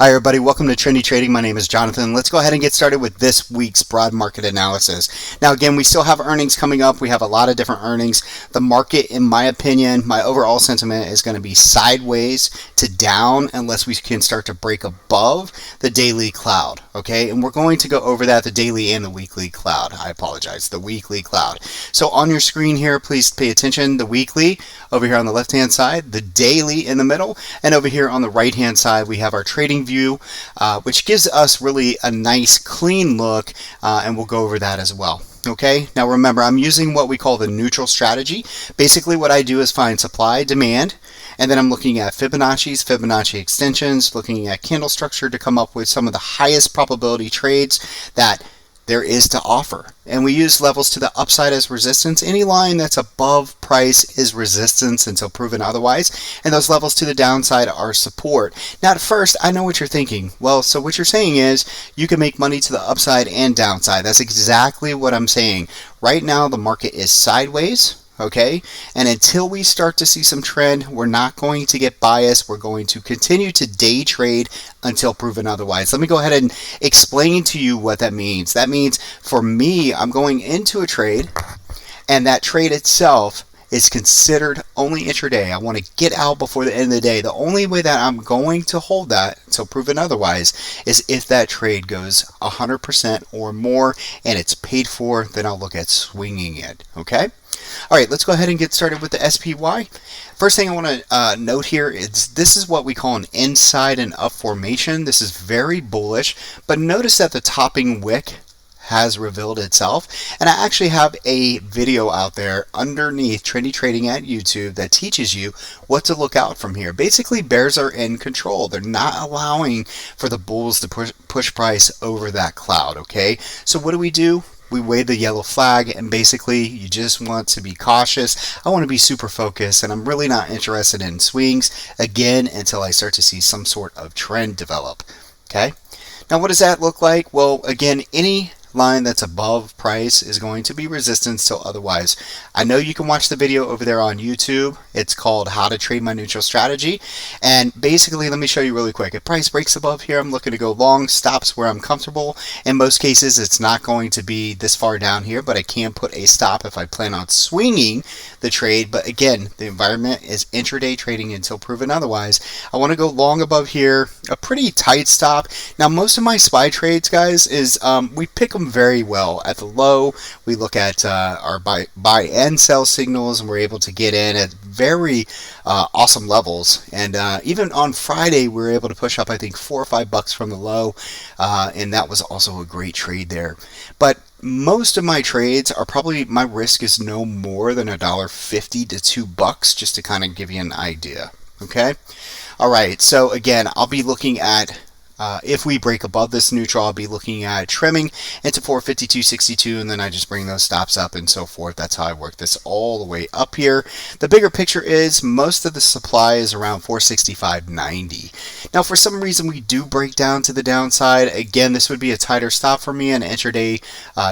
Hi everybody, welcome to Trendy Trading. My name is Jonathan. Let's go ahead and get started with this week's broad market analysis. Now again, we still have earnings coming up. We have a lot of different earnings. The market, in my opinion, my overall sentiment is going to be sideways to down unless we can start to break above the daily cloud, okay? And we're going to go over that, the daily and the weekly cloud. I apologize, the weekly cloud. So on your screen here, please pay attention. The weekly over here on the left-hand side, the daily in the middle, and over here on the right-hand side, we have our trading view, which gives us really a nice clean look, and we'll go over that as well. Okay, now remember, I'm using what we call the neutral strategy. Basically what I do is find supply, demand, and then I'm looking at Fibonacci's, Fibonacci extensions, looking at candle structure to come up with some of the highest probability trades that there is to offer. And we use levels to the upside as resistance. Any line that's above price is resistance until proven otherwise, and those levels to the downside are support. Now at first, I know what you're thinking. Well, so what you're saying is you can make money to the upside and downside. That's exactly what I'm saying. Right now the market is sideways. Okay, and until we start to see some trend, we're not going to get biased. We're going to continue to day trade until proven otherwise. Let me go ahead and explain to you what that means. That means for me, I'm going into a trade, and that trade itself is considered only intraday. I want to get out before the end of the day. The only way that I'm going to hold that until proven otherwise is if that trade goes 100% or more and it's paid for, then I'll look at swinging it. Okay? All right, let's go ahead and get started with the SPY. First thing I want to note here is this is what we call an inside and up formation. This is very bullish, but notice that the topping wick has revealed itself, and I actually have a video out there underneath Trendy Trading at YouTube that teaches you what to look out from here. Basically, bears are in control. They're not allowing for the bulls to push price over that cloud, okay? So what do? We wave the yellow flag, and basically you just want to be cautious. I want to be super focused, and I'm really not interested in swings again until I start to see some sort of trend develop. Okay, now what does that look like? Well, again, any line that's above price is going to be resistance till otherwise. I know you can watch the video over there on YouTube. It's called How to Trade My Neutral Strategy, and basically let me show you really quick. If price breaks above here, I'm looking to go long, stops where I'm comfortable. In most cases it's not going to be this far down here, but I can put a stop if I plan on swinging the trade. But again, the environment is intraday trading until proven otherwise. I want to go long above here, a pretty tight stop. Now most of my SPY trades, guys, is we pick them very well. At the low, we look at our buy and sell signals, and we're able to get in at very awesome levels. And even on Friday, we were able to push up, I think, $4 or $5 from the low, and that was also a great trade there. But most of my trades are probably, my risk is no more than $1.50 to $2, just to kind of give you an idea. Okay, all right. So again, I'll be looking at if we break above this neutral, I'll be looking at trimming into 452.62, and then I just bring those stops up and so forth. That's how I work this all the way up here. The bigger picture is most of the supply is around 465.90. Now, for some reason, we do break down to the downside. Again, this would be a tighter stop for me, an intraday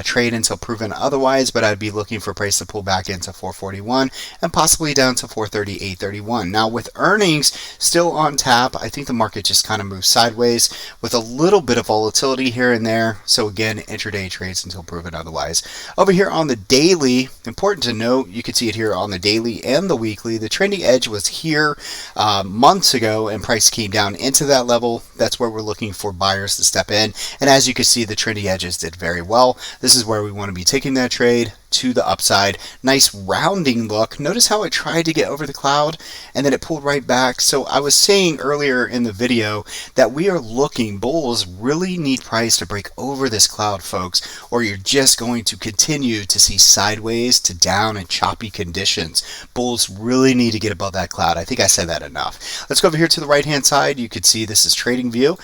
trade until proven otherwise, but I'd be looking for price to pull back into 441 and possibly down to 438.31. Now, with earnings still on tap, I think the market just kind of moves sideways with a little bit of volatility here and there. So again, intraday trades until proven otherwise. Over here on the daily, important to note, you can see it here on the daily and the weekly. The trendy edge was here months ago, and price came down into that level. That's where we're looking for buyers to step in. And as you can see, the trendy edges did very well. This is where we want to be taking that trade to the upside. Nice rounding look. Notice how it tried to get over the cloud and then it pulled right back. So I was saying earlier in the video that we are looking, bulls really need price to break over this cloud, folks, or you're just going to continue to see sideways to down and choppy conditions. Bulls really need to get above that cloud. I think I said that enough. Let's go over here to the right hand side. You can see this is trading view.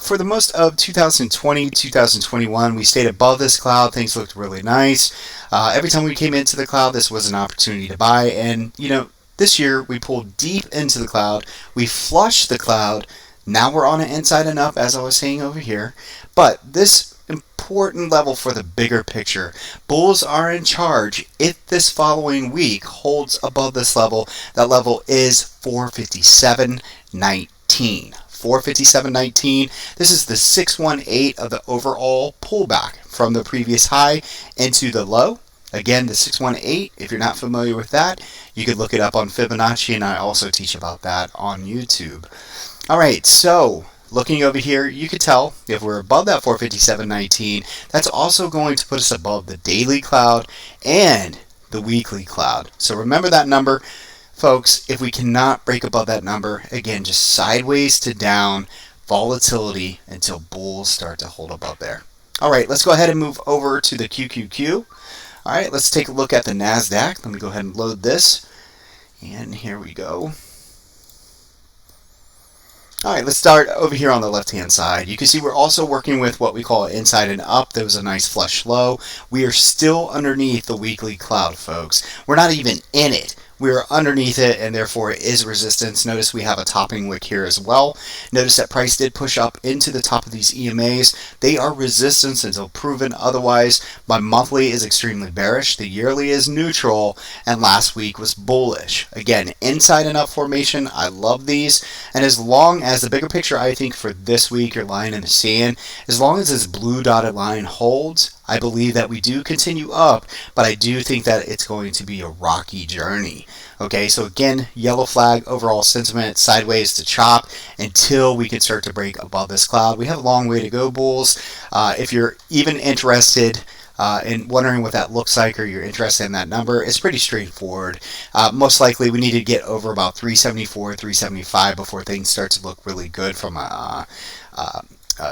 For the most of 2020, 2021, we stayed above this cloud. Things looked really nice. Every time we came into the cloud, this was an opportunity to buy. And, you know, this year we pulled deep into the cloud. We flushed the cloud. Now we're on an inside and up, as I was saying over here. But this important level for the bigger picture, bulls are in charge. If this following week holds above this level, that level is 457.19. 457.19. This is the 618 of the overall pullback from the previous high into the low. Again, the 618, if you're not familiar with that, you could look it up on Fibonacci, and I also teach about that on YouTube. All right, so looking over here, you could tell if we're above that 457.19, that's also going to put us above the daily cloud and the weekly cloud. So remember that number, folks. If we cannot break above that number, again, just sideways to down volatility until bulls start to hold above there. All right, let's go ahead and move over to the QQQ. All right, let's take a look at the Nasdaq. Let me go ahead and load this. And here we go. All right, let's start over here on the left-hand side. You can see we're also working with what we call inside and up. There was a nice flush low. We are still underneath the weekly cloud, folks. We're not even in it. We're underneath it, and therefore it is resistance. Notice we have a topping wick here as well. Notice that price did push up into the top of these EMAs. They are resistance until proven otherwise. My monthly is extremely bearish. The yearly is neutral, and last week was bullish. Again, inside and up formation. I love these. And as long as the bigger picture, I think for this week, your line in the sand, as long as this blue dotted line holds, I believe that we do continue up, but I do think that it's going to be a rocky journey. Okay, so again, yellow flag, overall sentiment, sideways to chop until we can start to break above this cloud. We have a long way to go, bulls. If you're even interested in wondering what that looks like, or you're interested in that number, it's pretty straightforward. Most likely we need to get over about 374, 375 before things start to look really good from a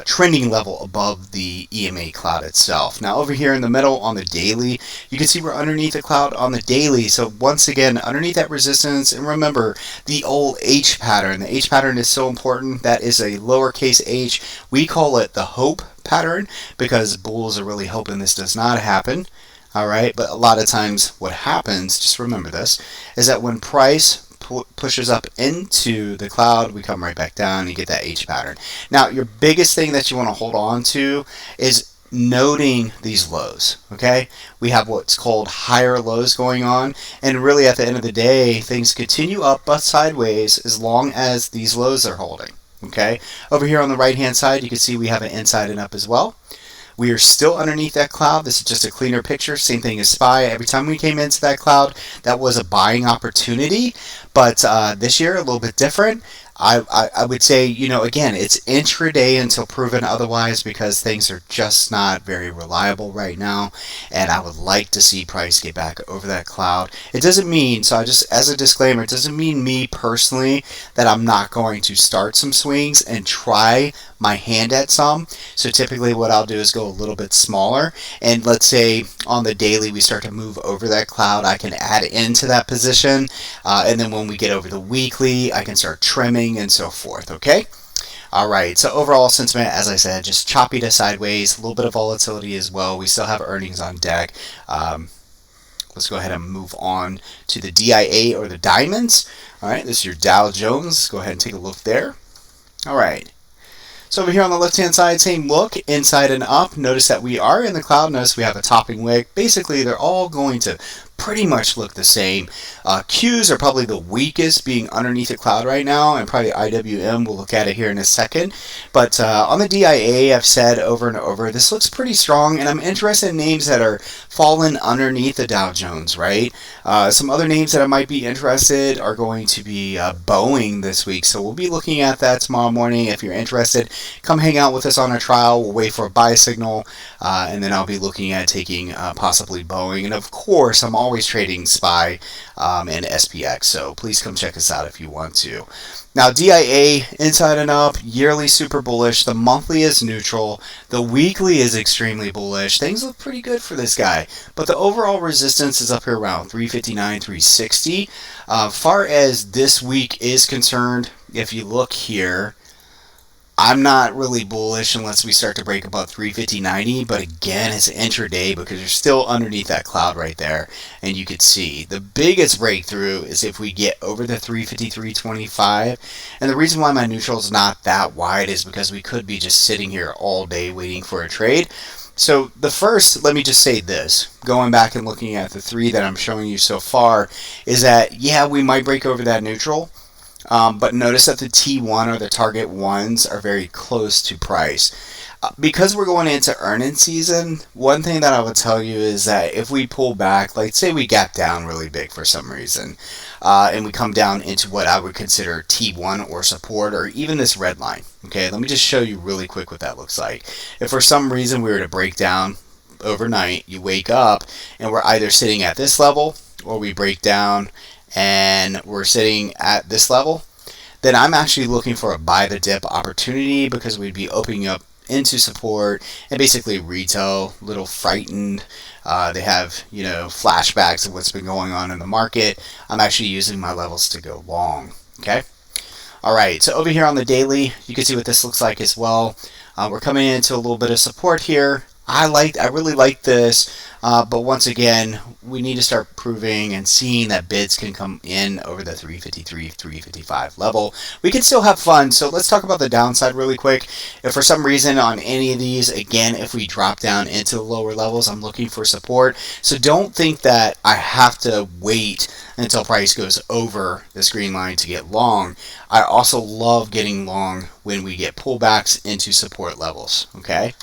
trending level above the EMA cloud itself. Now over here in the middle on the daily, you can see we're underneath the cloud on the daily. So once again, underneath that resistance, and remember the old H pattern. The H pattern is so important. That is a lowercase h. We call it the hope pattern because bulls are really hoping this does not happen. All right, but a lot of times what happens, just remember this, is that when price pushes up into the cloud, we come right back down and you get that H pattern. Now, your biggest thing that you want to hold on to is noting these lows. Okay, we have what's called higher lows going on, and really at the end of the day, things continue up but sideways as long as these lows are holding. Okay, over here on the right hand side, you can see we have an inside and up as well. We are still underneath that cloud. This is just a cleaner picture. Same thing as SPY. Every time we came into that cloud, that was a buying opportunity. But this year, a little bit different. I would say, you know, again, it's intraday until proven otherwise because things are just not very reliable right now. And I would like to see price get back over that cloud. It doesn't mean, so I just, as a disclaimer, it doesn't mean me personally that I'm not going to start some swings and try my hand at some. So typically what I'll do is go a little bit smaller, and let's say on the daily we start to move over that cloud, I can add into that position, and then when we get over the weekly, I can start trimming and so forth. Okay, all right, so overall sentiment, as I said, just choppy to sideways, a little bit of volatility as well. We still have earnings on deck. Let's go ahead and move on to the DIA, or the diamonds. All right, this is your Dow Jones. Let's go ahead and take a look there. All right, so over here on the left-hand side, same look, inside and up. Notice that we are in the cloud. Notice we have a topping wick. Basically, they're all going to pretty much look the same. Qs are probably the weakest, being underneath the cloud right now, and probably IWM, we'll look at it here in a second. But on the DIA, I've said over and over, this looks pretty strong, and I'm interested in names that are falling underneath the Dow Jones, right? Some other names that I might be interested are going to be Boeing this week, so we'll be looking at that tomorrow morning. If you're interested, come hang out with us on our trial. We'll wait for a buy signal, and then I'll be looking at taking possibly Boeing, and of course, I'm always trading SPY and SPX, so please come check us out if you want to. Now, DIA, inside and up, yearly super bullish. The monthly is neutral. The weekly is extremely bullish. Things look pretty good for this guy, but the overall resistance is up here around 359, 360. Far as this week is concerned, if you look here, I'm not really bullish unless we start to break above 350.90, but again, it's intraday because you're still underneath that cloud right there, and you can see the biggest breakthrough is if we get over the 353.25, and the reason why my neutral is not that wide is because we could be just sitting here all day waiting for a trade. So the first, let me just say this, going back and looking at the three that I'm showing you so far, is that, yeah, we might break over that neutral. But notice that the T1 or the target ones are very close to price. Because we're going into earnings season, one thing that I would tell you is that if we pull back, like say we gap down really big for some reason, and we come down into what I would consider T1 or support or even this red line. Okay, let me just show you really quick what that looks like. If for some reason we were to break down overnight, you wake up and we're either sitting at this level or we break down and we're sitting at this level, then I'm actually looking for a buy the dip opportunity because we'd be opening up into support, and basically retail, little frightened. They have, flashbacks of what's been going on in the market. I'm actually using my levels to go long. Okay. All right. So over here on the daily, you can see what this looks like as well. We're coming into a little bit of support here. I really like this, but once again, we need to start proving and seeing that bids can come in over the 353, 355 level. We can still have fun, so let's talk about the downside really quick. If for some reason on any of these, again, if we drop down into the lower levels, I'm looking for support. So don't think that I have to wait until price goes over this green line to get long. I also love getting long when we get pullbacks into support levels, okay?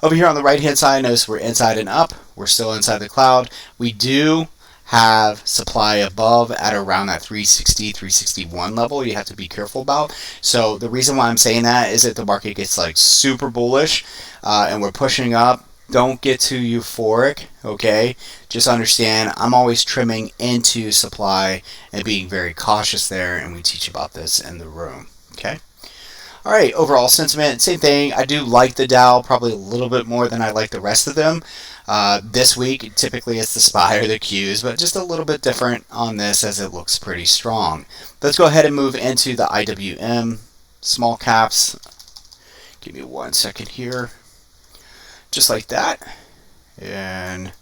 Over here on the right hand side, notice we're inside and up. We're still inside the cloud. We do have supply above at around that 360, 361 level you have to be careful about. So the reason why I'm saying that is that the market gets like super bullish and we're pushing up. Don't get too euphoric, okay? Just understand I'm always trimming into supply and being very cautious there, and we teach about this in the room, okay? All right, overall sentiment, same thing. I do like the Dow probably a little bit more than I like the rest of them. This week, typically it's the SPY or the Qs, but just a little bit different on this as it looks pretty strong. Let's go ahead and move into the IWM small caps. Give me 1 second here. Just like that. And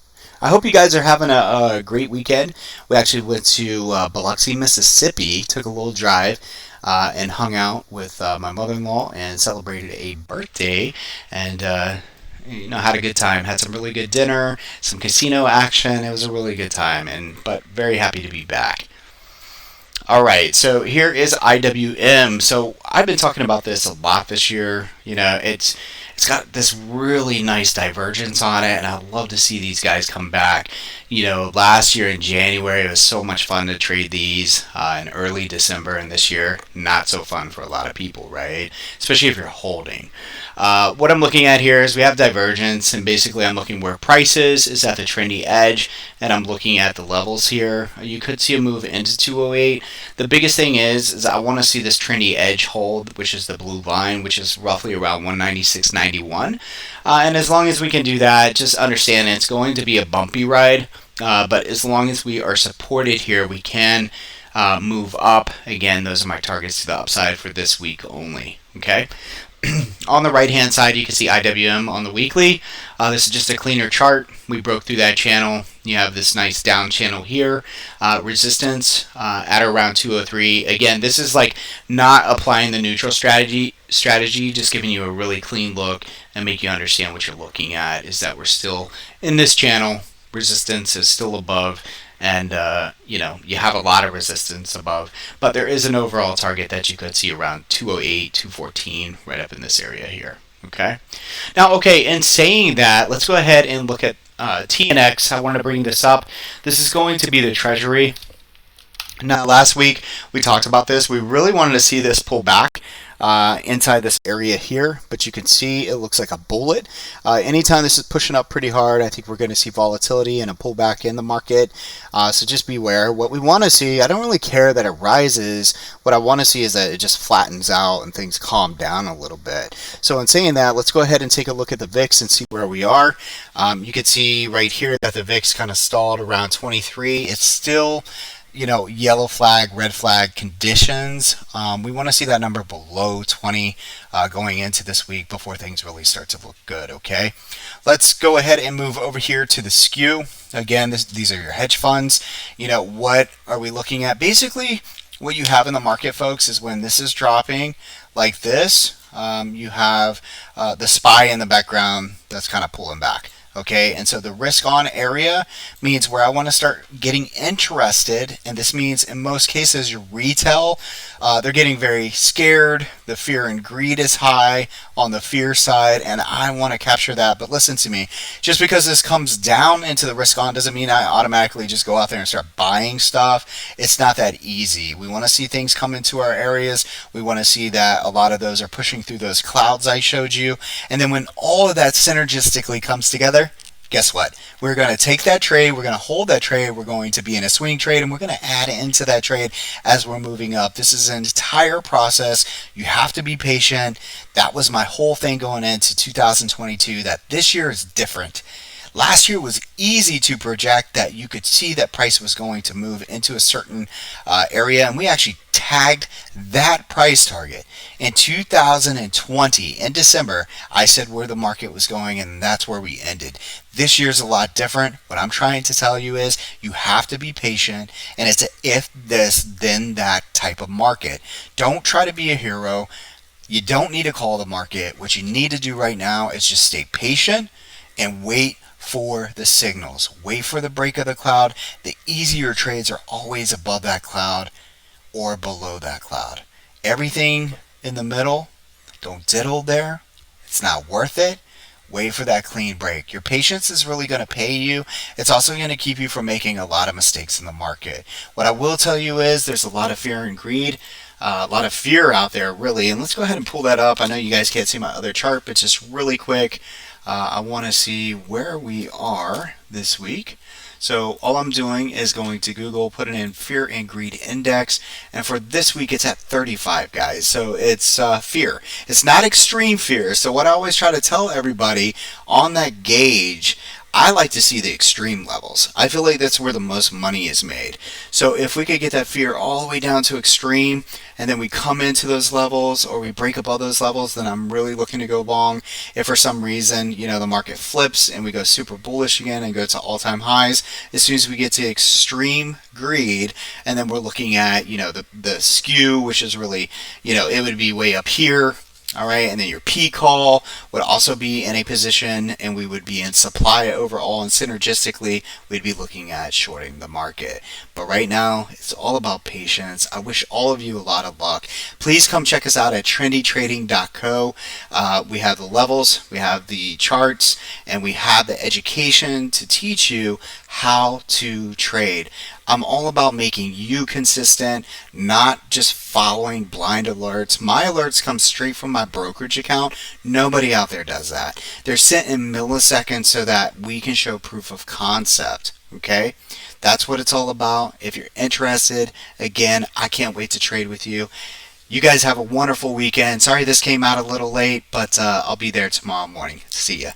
I hope you guys are having a great weekend. We actually went to Biloxi, Mississippi, took a little drive. And hung out with my mother-in-law and celebrated a birthday, and had a good time. Had some really good dinner, some casino action. It was a really good time, but very happy to be back. All right, so here is IWM. So I've been talking about this a lot this year. It's got this really nice divergence on it, and I'd love to see these guys come back. Last year in January, it was so much fun to trade these in early December, and this year, not so fun for a lot of people, right? Especially if you're holding. What I'm looking at here is we have divergence, and basically I'm looking where price is at the trendy edge, and I'm looking at the levels here. You could see a move into 208. The biggest thing is I want to see this trendy edge hold, which is the blue line, which is roughly around 196.91. And as long as we can do that, just understand it's going to be a bumpy ride, but as long as we are supported here, we can move up. Again, those are my targets to the upside for this week only, okay? On the right hand side, you can see IWM on the weekly. This is just a cleaner chart. We broke through that channel. You have this nice down channel here. Resistance at around 203. Again, this is like not applying the neutral strategy, just giving you a really clean look and make you understand what you're looking at is that we're still in this channel. Resistance is still above, and you have a lot of resistance above, but there is an overall target that you could see around 208, 214, right up in this area here. Okay. Now, in saying that, let's go ahead and look at TNX. I want to bring this up. This is going to be the Treasury. Now, last week we talked about this. We really wanted to see this pull back inside this area here, but you can see it looks like a bullet. Anytime this is pushing up pretty hard, I think we're going to see volatility and a pullback in the market. So just beware. What we want to see, I don't really care that it rises. What I want to see is that it just flattens out and things calm down a little bit. So in saying that, let's go ahead and take a look at the VIX and see where we are. You can see right here that the VIX kind of stalled around 23. It's still yellow flag, red flag conditions. We want to see that number below 20 going into this week before things really start to look good, okay? Let's go ahead and move over here to the skew. Again, these are your hedge funds. What are we looking at? Basically, what you have in the market, folks, is when this is dropping like this, you have the SPY in the background that's kind of pulling back. Okay, and so the risk on area means where I want to start getting interested, and this means in most cases your retail, they're getting very scared. The fear and greed is high on the fear side, and I want to capture that. But listen to me, just because this comes down into the risk on doesn't mean I automatically just go out there and start buying stuff. It's not that easy. We want to see things come into our areas. We want to see that a lot of those are pushing through those clouds I showed you, and then when all of that synergistically comes together, guess what? We're going to take that trade, we're going to hold that trade, we're going to be in a swing trade, and we're going to add into that trade as we're moving up. This is an entire process. You have to be patient. That was my whole thing going into 2022, that this year is different. Last year was easy to project that you could see that price was going to move into a certain area, and we actually tagged that price target. In 2020, in December, I said where the market was going, and that's where we ended. This year's a lot different. What I'm trying to tell you is you have to be patient, and it's a if this, then that type of market. Don't try to be a hero. You don't need to call the market. What you need to do right now is just stay patient and wait for the signals. Wait for the break of the cloud. The easier trades are always above that cloud or below that cloud. Everything in the middle, don't diddle there. It's not worth it. Wait for that clean break. Your patience is really going to pay you. It's also going to keep you from making a lot of mistakes in the market. What I will tell you is there's a lot of fear and greed. A lot of fear out there, really. And let's go ahead and pull that up. I know you guys can't see my other chart, but just really quick, I want to see where we are this week. So all I'm doing is going to Google, putting in fear and greed index, and for this week it's at 35, guys. So it's fear. It's not extreme fear. So what I always try to tell everybody on that gauge, I like to see the extreme levels. I feel like that's where the most money is made. So if we could get that fear all the way down to extreme, and then we come into those levels or we break above those levels, then I'm really looking to go long. If for some reason, the market flips and we go super bullish again and go to all-time highs, as soon as we get to extreme greed, and then we're looking at, the skew, which is really, it would be way up here. All right, and then your P call would also be in a position, and we would be in supply overall, and synergistically, we'd be looking at shorting the market. But right now, it's all about patience. I wish all of you a lot of luck. Please come check us out at trendytrading.co. We have the levels, we have the charts, and we have the education to teach you how to trade. I'm all about making you consistent, not just following blind alerts. My alerts come straight from my brokerage account. Nobody out there does that. They're sent in milliseconds so that we can show proof of concept. Okay? That's what it's all about. If you're interested, again, I can't wait to trade with you. You guys have a wonderful weekend. Sorry this came out a little late, but I'll be there tomorrow morning. See ya.